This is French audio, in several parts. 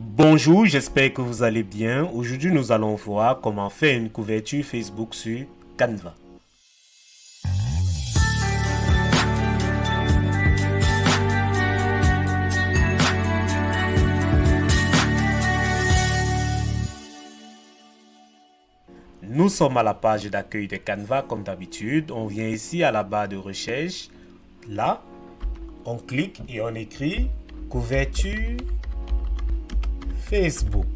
Bonjour, j'espère que vous allez bien. Aujourd'hui, nous allons voir comment faire une couverture Facebook sur Canva. Nous sommes à la page d'accueil de Canva comme d'habitude. On vient ici à la barre de recherche. Là, on clique et on écrit couverture Facebook.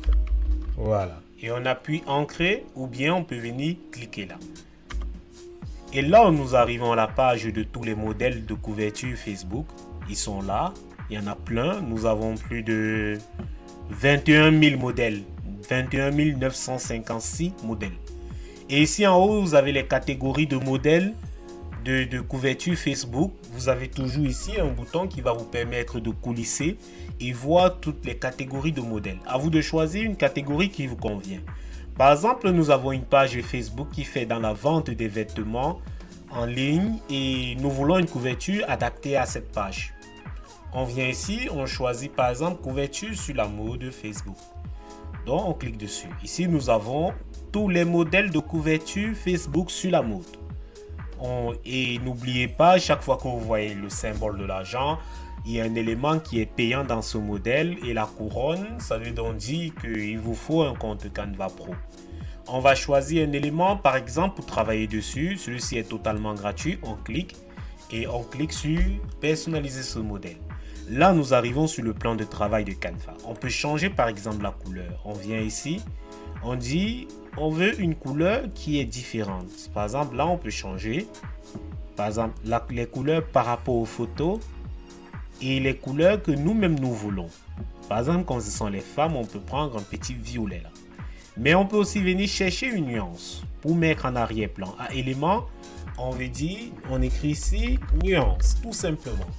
Voilà. Et on appuie Ancrer ou bien on peut venir cliquer là. Et là, nous arrivons à la page de tous les modèles de couverture Facebook. Ils sont là. Il y en a plein. Nous avons plus de 21 000 modèles. 21 956 modèles. Et ici en haut, vous avez les catégories de modèles de couverture Facebook. Vous avez toujours ici un bouton qui va vous permettre de coulisser et voir toutes les catégories de modèles. À vous de choisir une catégorie qui vous convient. Par exemple, nous avons une page Facebook qui fait dans la vente des vêtements en ligne et nous voulons une couverture adaptée à cette page. On vient ici, on choisit par exemple couverture sur la mode Facebook. Donc on clique dessus. Ici nous avons tous les modèles de couverture Facebook sur la mode. Et n'oubliez pas, chaque fois que vous voyez le symbole de l'argent, il y a un élément qui est payant dans ce modèle et la couronne, ça veut donc dire qu'il vous faut un compte Canva Pro. On va choisir un élément, par exemple, pour travailler dessus. Celui-ci est totalement gratuit. On clique et on clique sur personnaliser ce modèle. Là, nous arrivons sur le plan de travail de Canva. On peut changer par exemple la couleur. On vient ici, on dit on veut une couleur qui est différente. Par exemple, là, on peut changer. Par exemple, les couleurs par rapport aux photos et les couleurs que nous-mêmes nous voulons. Par exemple, quand ce sont les femmes, on peut prendre un petit violet là. Mais on peut aussi venir chercher une nuance pour mettre en arrière-plan. À élément, on veut dire, on écrit ici nuance, tout simplement.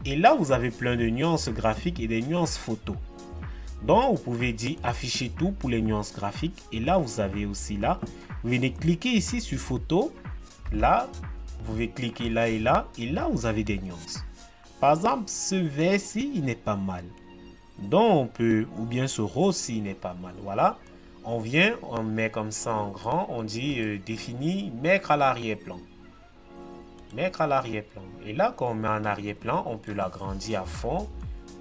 Et là, vous avez plein de nuances graphiques et des nuances photos. Donc, vous pouvez dire afficher tout pour les nuances graphiques. Et là, vous avez aussi là, vous venez cliquer ici sur photo. Là, vous pouvez cliquer là et là. Et là, vous avez des nuances. Par exemple, ce vert-ci, il n'est pas mal. Donc, on peut, ou bien ce rose-ci, il n'est pas mal. Voilà. On vient, on met comme ça en grand. On dit définir, mettre à l'arrière-plan. Mettre à l'arrière-plan. Et là, quand on met en arrière-plan, on peut l'agrandir à fond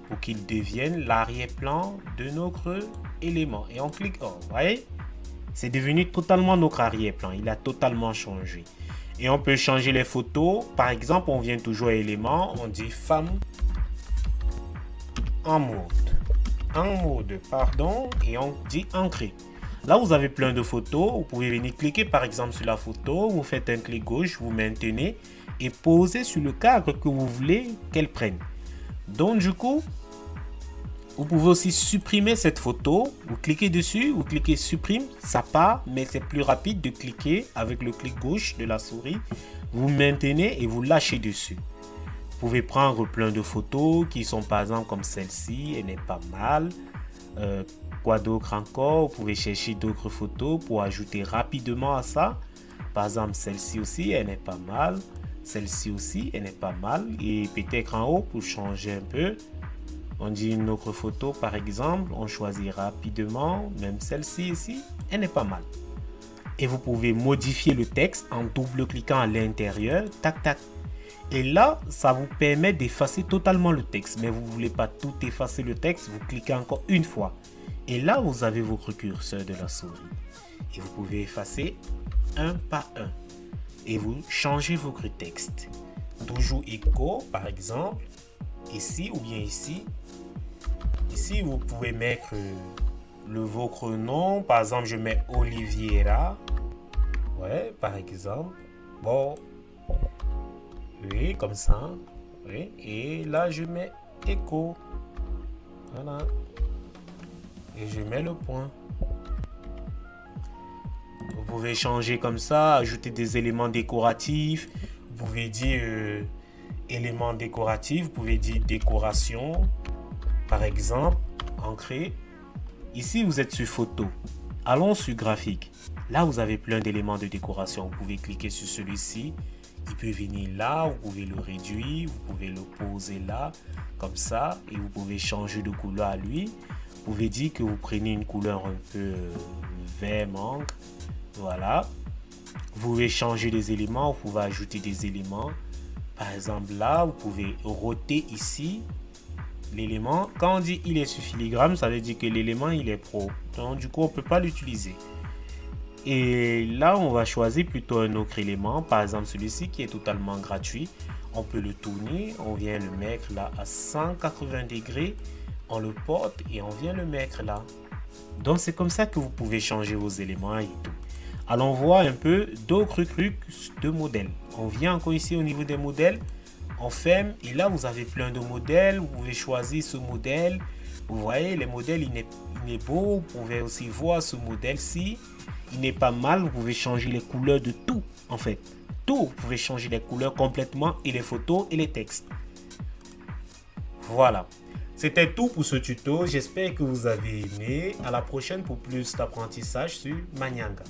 pour qu'il devienne l'arrière-plan de notre élément. Et on clique en. Vous voyez? C'est devenu totalement notre arrière-plan. Il a totalement changé. Et on peut changer les photos. Par exemple, on vient toujours à élément. On dit femme en mode. En mode, pardon. Et on dit ancré. Là, vous avez plein de photos. Vous pouvez venir cliquer par exemple sur la photo. Vous faites un clic gauche, vous maintenez et posez sur le cadre que vous voulez qu'elle prenne. Donc, du coup, vous pouvez aussi supprimer cette photo. Vous cliquez dessus, vous cliquez supprime, ça part, mais c'est plus rapide de cliquer avec le clic gauche de la souris. Vous maintenez et vous lâchez dessus. Vous pouvez prendre plein de photos qui sont par exemple comme celle-ci, elle n'est pas mal. Quoi d'autre encore? Vous pouvez chercher d'autres photos pour ajouter rapidement à ça. Par exemple, celle-ci aussi, elle n'est pas mal. Celle-ci aussi, elle n'est pas mal. Et peut-être en haut, pour changer un peu, on dit une autre photo, par exemple. On choisit rapidement. Même celle-ci ici, elle n'est pas mal. Et vous pouvez modifier le texte en double-cliquant à l'intérieur. Tac, tac. Et là, ça vous permet d'effacer totalement le texte. Mais vous ne voulez pas tout effacer le texte. Vous cliquez encore une fois. Et là, vous avez votre curseur de la souris. Et vous pouvez effacer un par un. Et vous changez votre texte. Toujours écho, par exemple. Ici ou bien ici. Ici, vous pouvez mettre votre nom. Par exemple, je mets Oliviera. Ouais, par exemple. Bon. Oui, comme ça. Oui. Et là, je mets écho. Voilà. Et je mets le point. Vous pouvez changer comme ça, ajouter des éléments décoratifs. Vous pouvez dire éléments décoratifs. Vous pouvez dire décoration. Par exemple, ancré. Ici, vous êtes sur photo. Allons sur graphique. Là, vous avez plein d'éléments de décoration. Vous pouvez cliquer sur celui-ci. Il peut venir là, vous pouvez le réduire, vous pouvez le poser là, comme ça, et vous pouvez changer de couleur à lui. Vous pouvez dire que vous prenez une couleur un peu vert mangue. Voilà. Vous pouvez changer les éléments, vous pouvez ajouter des éléments. Par exemple, là, vous pouvez roter ici l'élément. Quand on dit il est sur filigrane, ça veut dire que l'élément il est pro. Donc du coup, on ne peut pas l'utiliser. Et là, on va choisir plutôt un autre élément. Par exemple, celui-ci qui est totalement gratuit. On peut le tourner. On vient le mettre là à 180 degrés. On le porte et on vient le mettre là. Donc c'est comme ça que vous pouvez changer vos éléments et tout. Allons voir un peu d'autres trucs de modèles. On vient encore ici au niveau des modèles. On ferme et là vous avez plein de modèles. Vous pouvez choisir ce modèle. Vous voyez les modèles, il est beau. Vous pouvez aussi voir ce modèle-ci. Il n'est pas mal. Vous pouvez changer les couleurs de tout en fait. Tout. Vous pouvez changer les couleurs complètement et les photos et les textes. Voilà. C'était tout pour ce tuto. J'espère que vous avez aimé. À la prochaine pour plus d'apprentissage sur Manyanga.